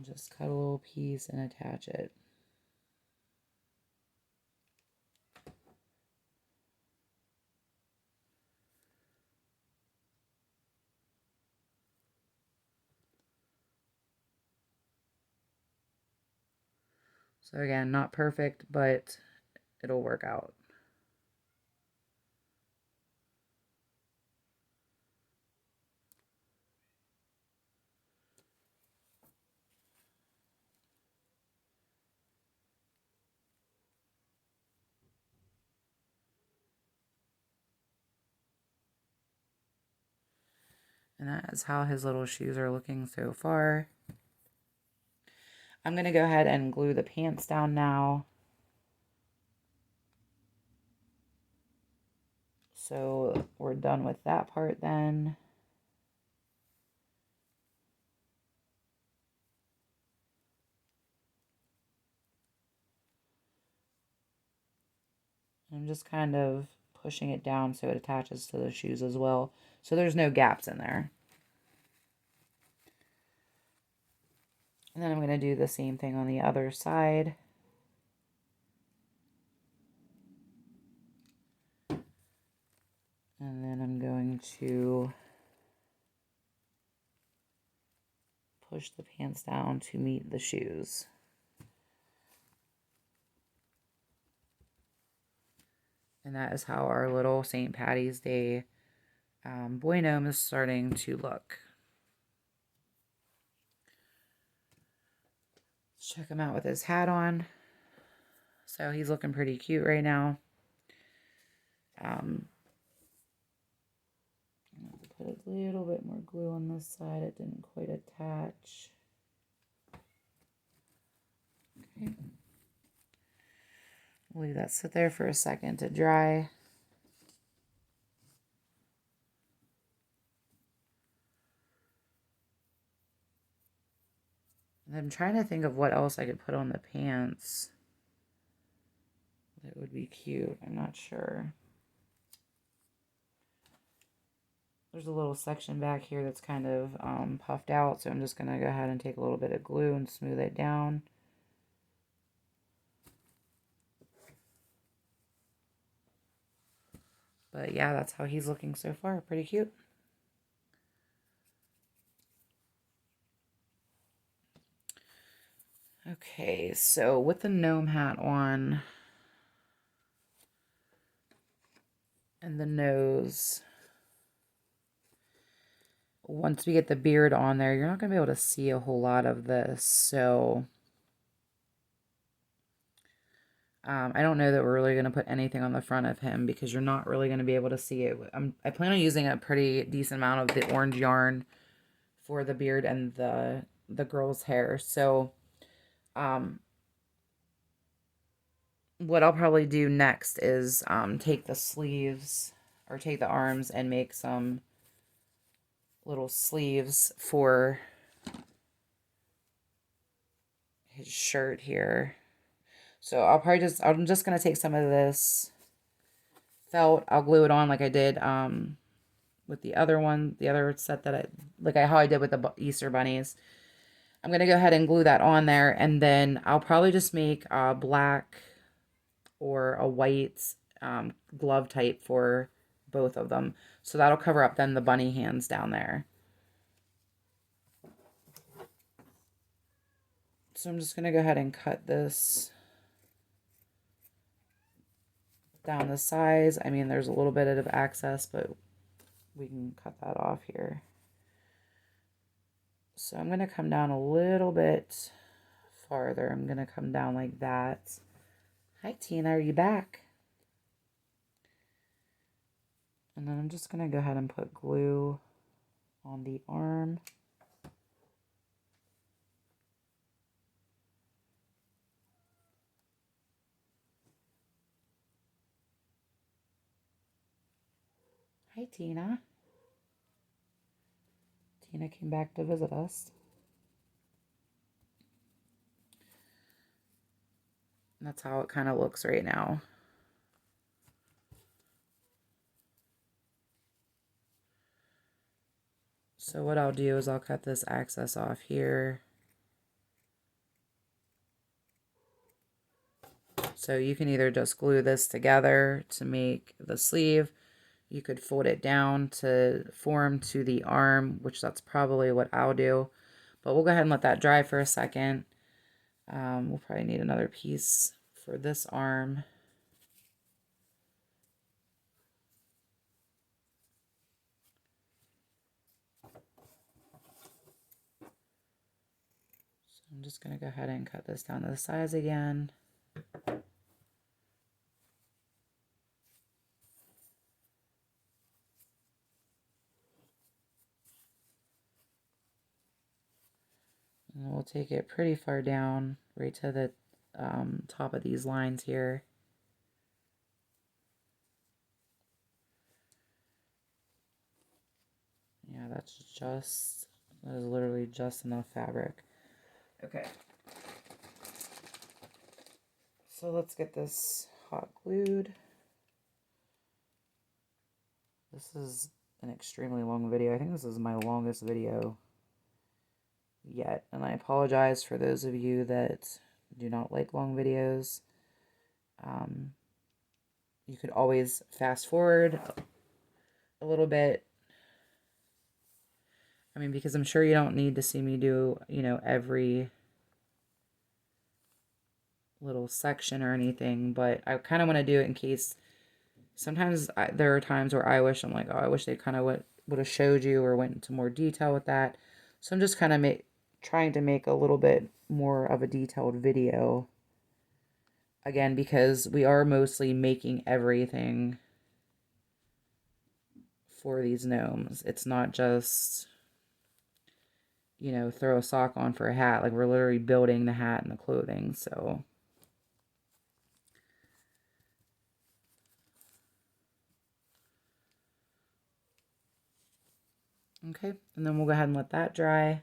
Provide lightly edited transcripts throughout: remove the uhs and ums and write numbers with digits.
just cut a little piece and attach it. So again, not perfect, but it'll work out. And that is how his little shoes are looking so far. I'm going to go ahead and glue the pants down now. So we're done with that part then. I'm just kind of pushing it down so it attaches to the shoes as well. So there's no gaps in there. And then I'm going to do the same thing on the other side. And then I'm going to push the pants down to meet the shoes. And that is how our little St. Patty's Day boy gnome is starting to look. Let's check him out with his hat on. So he's looking pretty cute right now. Put a little bit more glue on this side. It didn't quite attach. Okay. We'll leave that sit there for a second to dry. And I'm trying to think of what else I could put on the pants that would be cute. I'm not sure. There's a little section back here that's kind of puffed out, so I'm just going to go ahead and take a little bit of glue and smooth it down. But yeah, that's how he's looking so far. Pretty cute. Okay, so with the gnome hat on and the nose, once we get the beard on there, you're not going to be able to see a whole lot of this. So I don't know that we're really going to put anything on the front of him because you're not really going to be able to see it. I plan on using a pretty decent amount of the orange yarn for the beard and the girl's hair. So what I'll probably do next is take the sleeves or take the arms and make some little sleeves for his shirt here. So I'm just going to take some of this felt. I'll glue it on like I did with the other set that how I did with the Easter bunnies. I'm going to go ahead and glue that on there, and then I'll probably just make a black or a white glove type for both of them. So that'll cover up then the bunny hands down there. So I'm just going to go ahead and cut this down the size. I mean, there's a little bit of access, but we can cut that off here. So I'm going to come down a little bit farther. I'm going to come down like that. Hi, Tina, are you back? And then I'm just going to go ahead and put glue on the arm. Hi, Tina. Tina came back to visit us. And that's how it kind of looks right now. So what I'll do is I'll cut this excess off here. So you can either just glue this together to make the sleeve. You could fold it down to form to the arm, which that's probably what I'll do. But we'll go ahead and let that dry for a second. We'll probably need another piece for this arm. So I'm just going to go ahead and cut this down to the size again. And we'll take it pretty far down, right to the top of these lines here. Yeah, that is literally just enough fabric. Okay. So let's get this hot glued. This is an extremely long video. I think this is my longest video yet. And I apologize for those of you that do not like long videos. You could always fast forward a little bit. I mean, because I'm sure you don't need to see me do, you know, every little section or anything, but I kind of want to do it in case sometimes there are times where I'm like, oh, I wish they kind of would have showed you or went into more detail with that. So I'm just kind of trying to make a little bit more of a detailed video. Again, because we are mostly making everything for these gnomes. It's not just, you know, throw a sock on for a hat. Like, we're literally building the hat and the clothing, so. Okay, and then we'll go ahead and let that dry.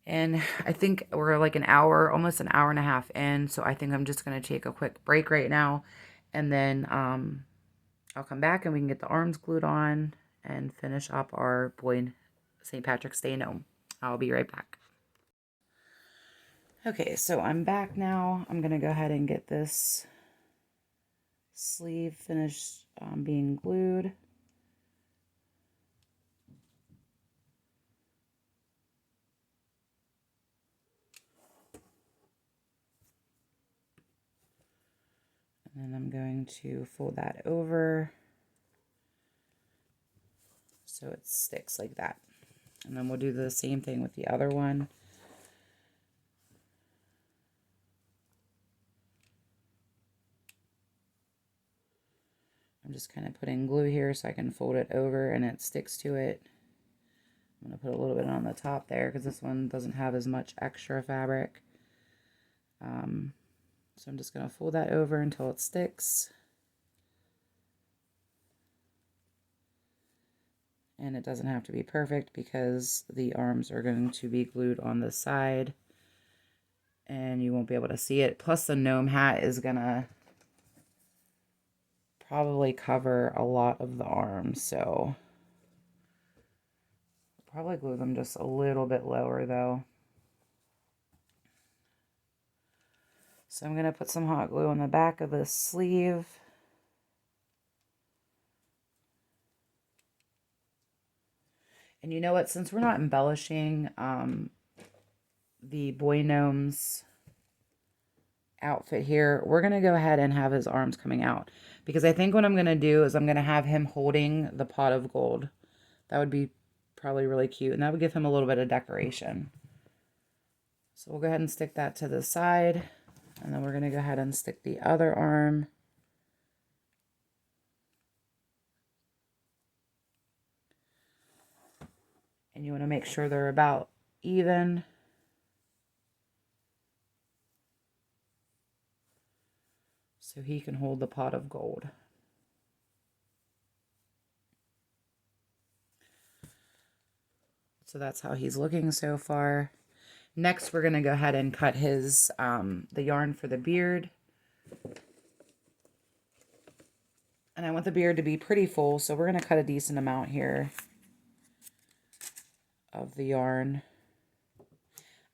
And I think we're like an hour, almost an hour and a half in, so I think I'm just going to take a quick break right now, and then I'll come back and we can get the arms glued on and finish up our Boyd St. Patrick's Day gnome. I'll be right back. Okay, so I'm back now. I'm going to go ahead and get this sleeve finished being glued. And then I'm going to fold that over so it sticks like that. And then we'll do the same thing with the other one. I'm just kind of putting glue here so I can fold it over and it sticks to it. I'm going to put a little bit on the top there because this one doesn't have as much extra fabric. So I'm just going to fold that over until it sticks. And it doesn't have to be perfect because the arms are going to be glued on the side and you won't be able to see it. Plus the gnome hat is going to probably cover a lot of the arms, so I'll probably glue them just a little bit lower though. So I'm going to put some hot glue on the back of this sleeve. And you know what, since we're not embellishing the boy gnome's outfit here, we're going to go ahead and have his arms coming out. Because I think what I'm going to do is I'm going to have him holding the pot of gold. That would be probably really cute. And that would give him a little bit of decoration. So we'll go ahead and stick that to the side. And then we're going to go ahead and stick the other arm. And you want to make sure they're about even. So he can hold the pot of gold. So that's how he's looking so far. Next, we're going to go ahead and cut his, the yarn for the beard. And I want the beard to be pretty full, so we're going to cut a decent amount here of the yarn.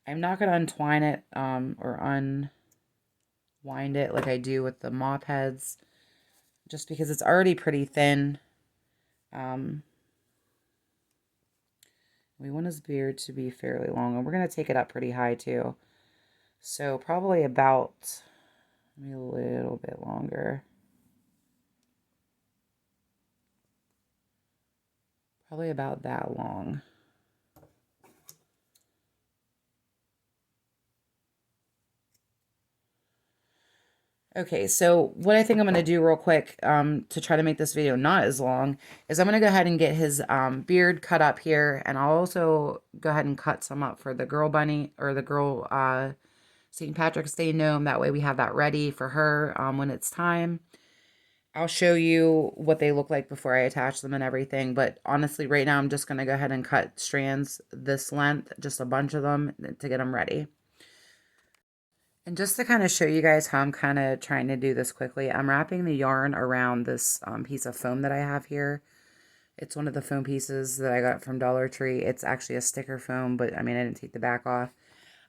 I'm not going to untwine it or unwind it like I do with the mop heads, just because it's already pretty thin. We want his beard to be fairly long, and we're going to take it up pretty high too. So probably about maybe a little bit longer. Probably about that long. Okay, so what I think I'm going to do real quick to try to make this video not as long is I'm going to go ahead and get his beard cut up here, and I'll also go ahead and cut some up for the girl bunny, or the girl St. Patrick's Day gnome. That way we have that ready for her when it's time. I'll show you what they look like before I attach them and everything, but honestly right now I'm just going to go ahead and cut strands this length, just a bunch of them to get them ready. And just to kind of show you guys how I'm kind of trying to do this quickly, I'm wrapping the yarn around this piece of foam that I have here. It's one of the foam pieces that I got from Dollar Tree. It's actually a sticker foam, but I mean, I didn't take the back off.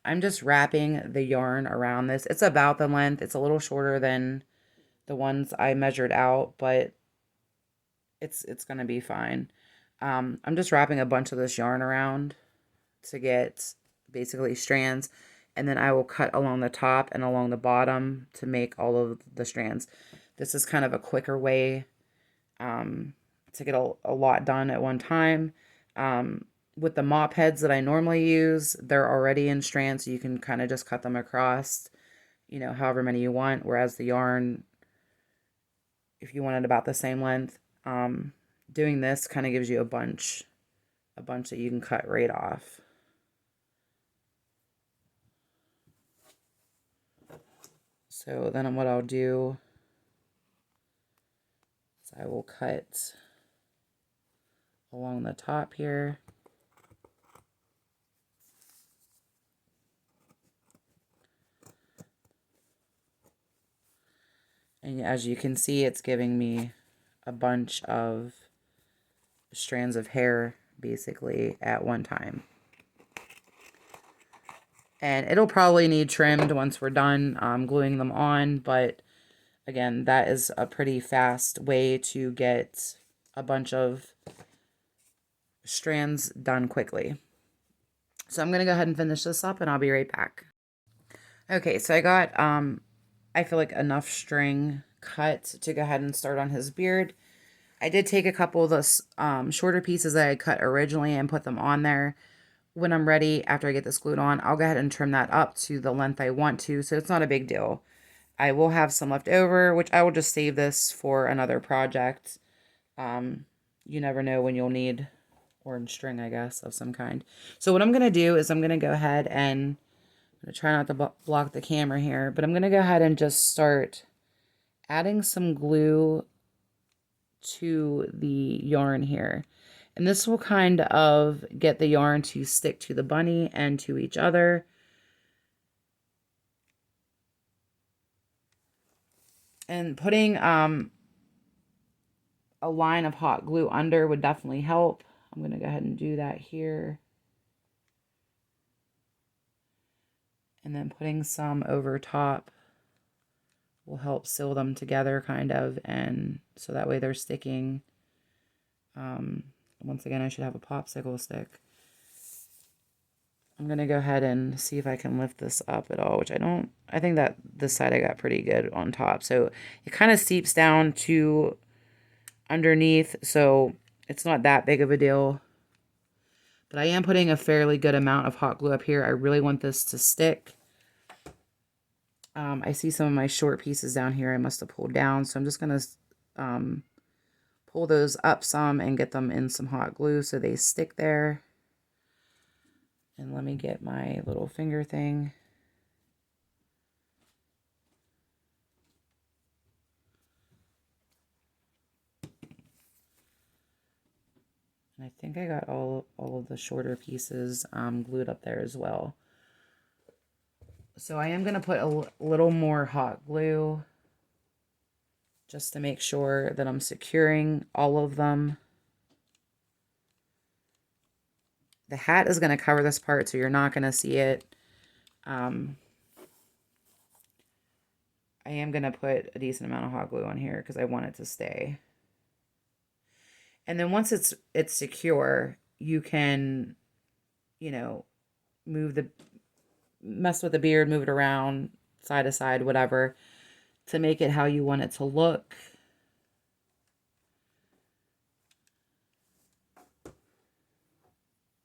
I'm just wrapping the yarn around this. It's about the length. It's a little shorter than the ones I measured out, but it's going to be fine. I'm just wrapping a bunch of this yarn around to get basically strands, and then I will cut along the top and along the bottom to make all of the strands. This is kind of a quicker way to get a lot done at one time. With the mop heads that I normally use, they're already in strands, so you can kind of just cut them across, you know, however many you want, whereas the yarn, if you want it about the same length, doing this kind of gives you a bunch that you can cut right off. So then what I'll do is I will cut along the top here. And as you can see, it's giving me a bunch of strands of hair basically at one time. And it'll probably need trimmed once we're done gluing them on, but again, that is a pretty fast way to get a bunch of strands done quickly. So I'm going to go ahead and finish this up, and I'll be right back. Okay, so I got, I feel like enough string cut to go ahead and start on his beard. I did take a couple of those shorter pieces that I cut originally and put them on there. When I'm ready, after I get this glued on, I'll go ahead and trim that up to the length I want to, so it's not a big deal. I will have some left over, which I will just save this for another project. You never know when you'll need orange string, I guess, of some kind. So what I'm going to do is I'm going to go ahead and I'm going to try not to block the camera here, but I'm going to go ahead and just start adding some glue to the yarn here. And this will kind of get the yarn to stick to the bunny and to each other. And putting a line of hot glue under would definitely help. I'm going to go ahead and do that here. And then putting some over top will help seal them together kind of, and so that way they're sticking. Once again, I should have a popsicle stick. I'm going to go ahead and see if I can lift this up at all, which I don't. I think that this side I got pretty good on top. So it kind of seeps down to underneath, so it's not that big of a deal. But I am putting a fairly good amount of hot glue up here. I really want this to stick. I see some of my short pieces down here I must have pulled down, so I'm just going to pull those up some and get them in some hot glue so they stick there. And let me get my little finger thing. And I think I got all of the shorter pieces glued up there as well. So I am going to put a little more hot glue just to make sure that I'm securing all of them. The hat is going to cover this part, so you're not going to see it. I am going to put a decent amount of hot glue on here because I want it to stay. And then once it's secure, you can, you know, mess with the beard, move it around, side to side, whatever, to make it how you want it to look.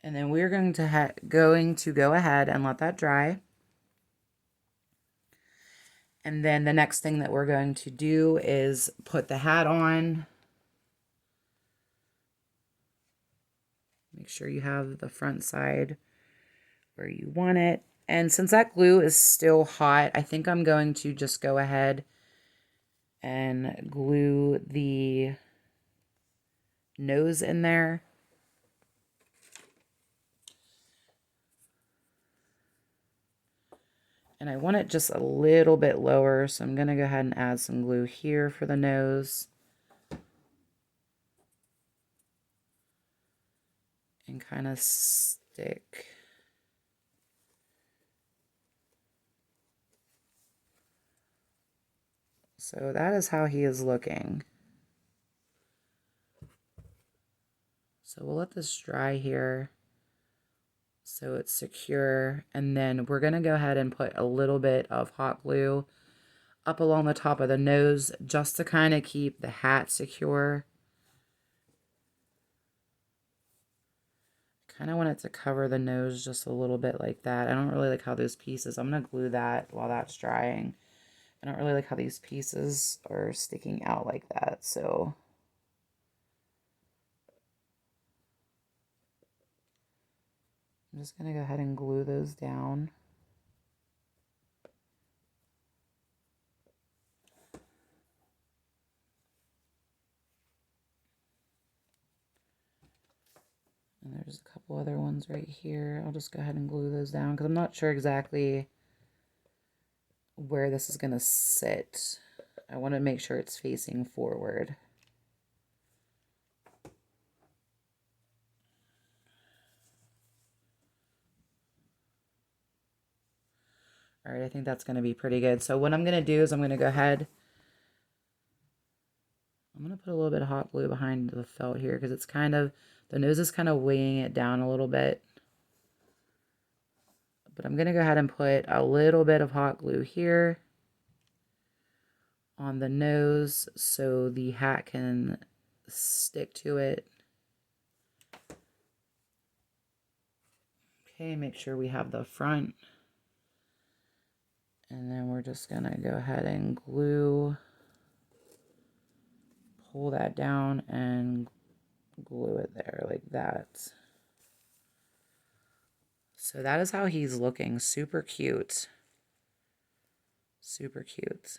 And then we're going to go ahead and let that dry. And then the next thing that we're going to do is put the hat on. Make sure you have the front side where you want it. And since that glue is still hot, I think I'm going to just go ahead and glue the nose in there. And I want it just a little bit lower, so I'm going to go ahead and add some glue here for the nose. And kind of stick. So that is how he is looking. So we'll let this dry here so it's secure. And then we're going to go ahead and put a little bit of hot glue up along the top of the nose just to kind of keep the hat secure. Kind of want it to cover the nose just a little bit like that. I don't really like how those pieces, I'm going to glue that while that's drying. I don't really like how these pieces are sticking out like that, so I'm just going to go ahead and glue those down. And there's a couple other ones right here. I'll just go ahead and glue those down because I'm not sure exactly where this is going to sit. I want to make sure it's facing forward. All right, I think that's going to be pretty good. So what I'm going to do is I'm going to go ahead. I'm going to put a little bit of hot glue behind the felt here because it's kind of, the nose is kind of weighing it down a little bit. But I'm going to go ahead and put a little bit of hot glue here on the nose so the hat can stick to it. Okay, make sure we have the front. And then we're just going to go ahead and glue, pull that down and glue it there like that. So that is how he's looking. Super cute. Super cute.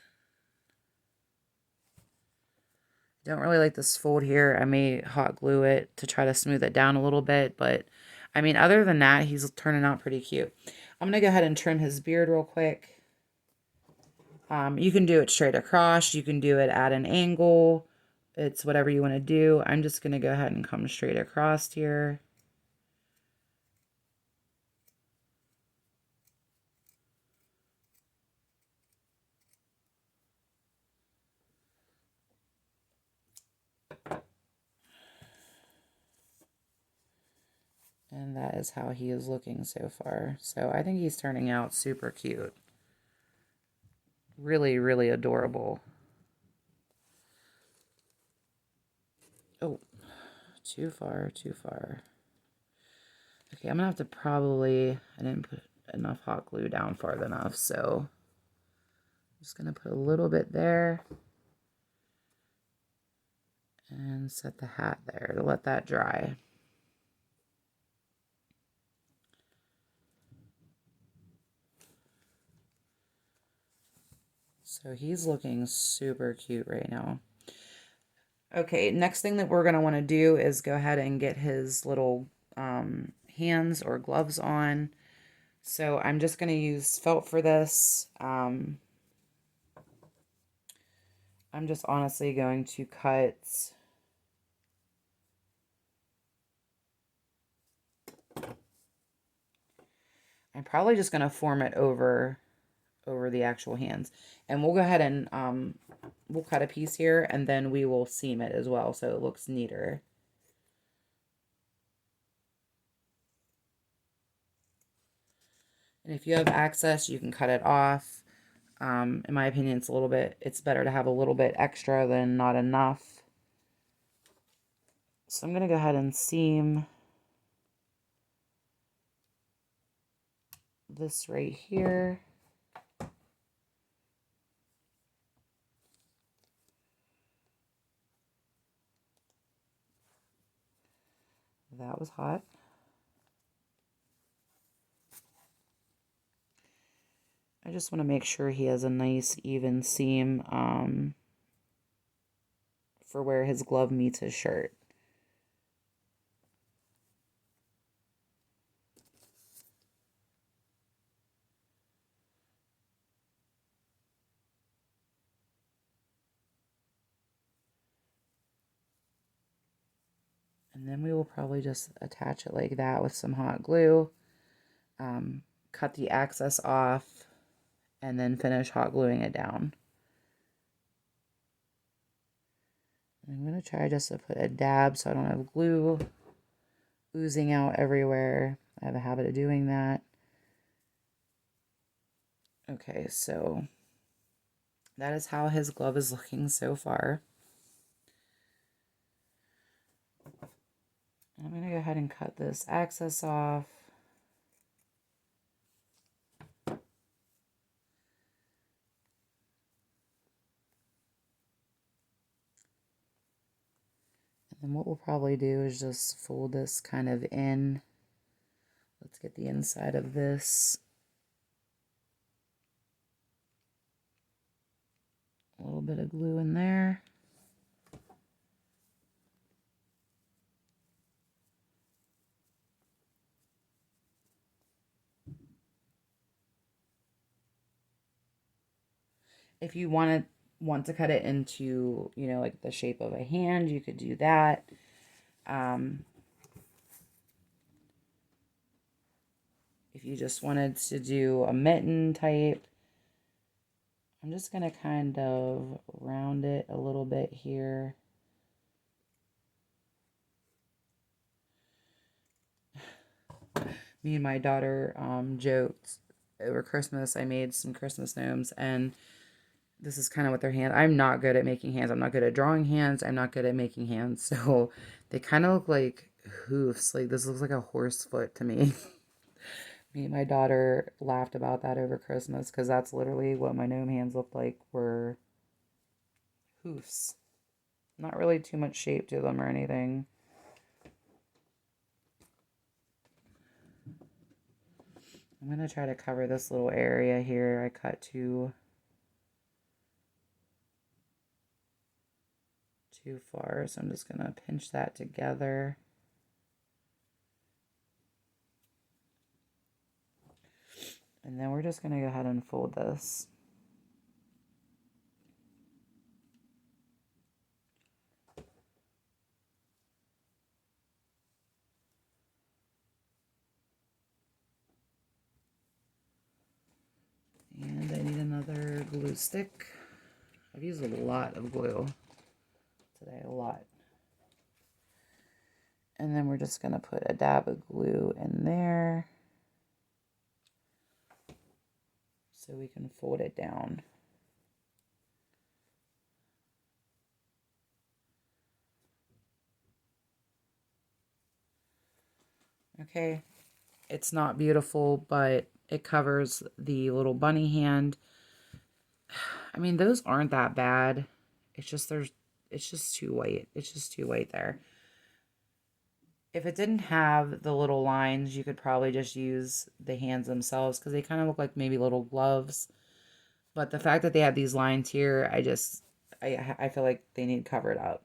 Don't really like this fold here. I may hot glue it to try to smooth it down a little bit, but I mean, other than that, he's turning out pretty cute. I'm going to go ahead and trim his beard real quick. You can do it straight across. You can do it at an angle. It's whatever you want to do. I'm just going to go ahead and come straight across here. And that is how he is looking so far. So I think he's turning out super cute. Really, really adorable. Oh, too far, too far. Okay, I'm gonna have to probably, I didn't put enough hot glue down far enough, so I'm just gonna put a little bit there and set the hat there to let that dry. So he's looking super cute right now. Okay, next thing that we're going to want to do is go ahead and get his little hands or gloves on. So I'm just going to use felt for this. I'm just honestly going to cut I'm probably just going to form it over the actual hands. And we'll go ahead and we'll cut a piece here, and then we will seam it as well so it looks neater. And if you have access, you can cut it off. In my opinion, it's better to have a little bit extra than not enough. So I'm going to go ahead and seam this right here. That was hot. I just want to make sure he has a nice even seam for where his glove meets his shirt. And then we will probably just attach it like that with some hot glue. Cut the excess off and then finish hot gluing it down. I'm going to try just to put a dab so I don't have glue oozing out everywhere. I have a habit of doing that. Okay, so that is how his glove is looking so far. I'm going to go ahead and cut this excess off. And what we'll probably do is just fold this kind of in. Let's get the inside of this. A little bit of glue in there. If you want to cut it into, you know, like the shape of a hand, you could do that. If you just wanted to do a mitten type, I'm just going to kind of round it a little bit here. Me and my daughter joked over Christmas. I made some Christmas gnomes, and this is kind of what their hands. I'm not good at making hands. I'm not good at drawing hands. I'm not good at making hands. So they kind of look like hoofs. Like this looks like a horse foot to me. Me and my daughter laughed about that over Christmas because that's literally what my gnome hands looked like, were hoofs. Not really too much shape to them or anything. I'm going to try to cover this little area here. I cut too far, so I'm just going to pinch that together. And then we're just going to go ahead and fold this. And I need another glue stick. I've used a lot of glue today, a lot. And then we're just going to put a dab of glue in there so we can fold it down. Okay, it's not beautiful, but it covers the little bunny hand. I mean, those aren't that bad. It's just it's just too white. It's just too white there. If it didn't have the little lines, you could probably just use the hands themselves because they kind of look like maybe little gloves. But the fact that they have these lines here, I feel like they need covered up.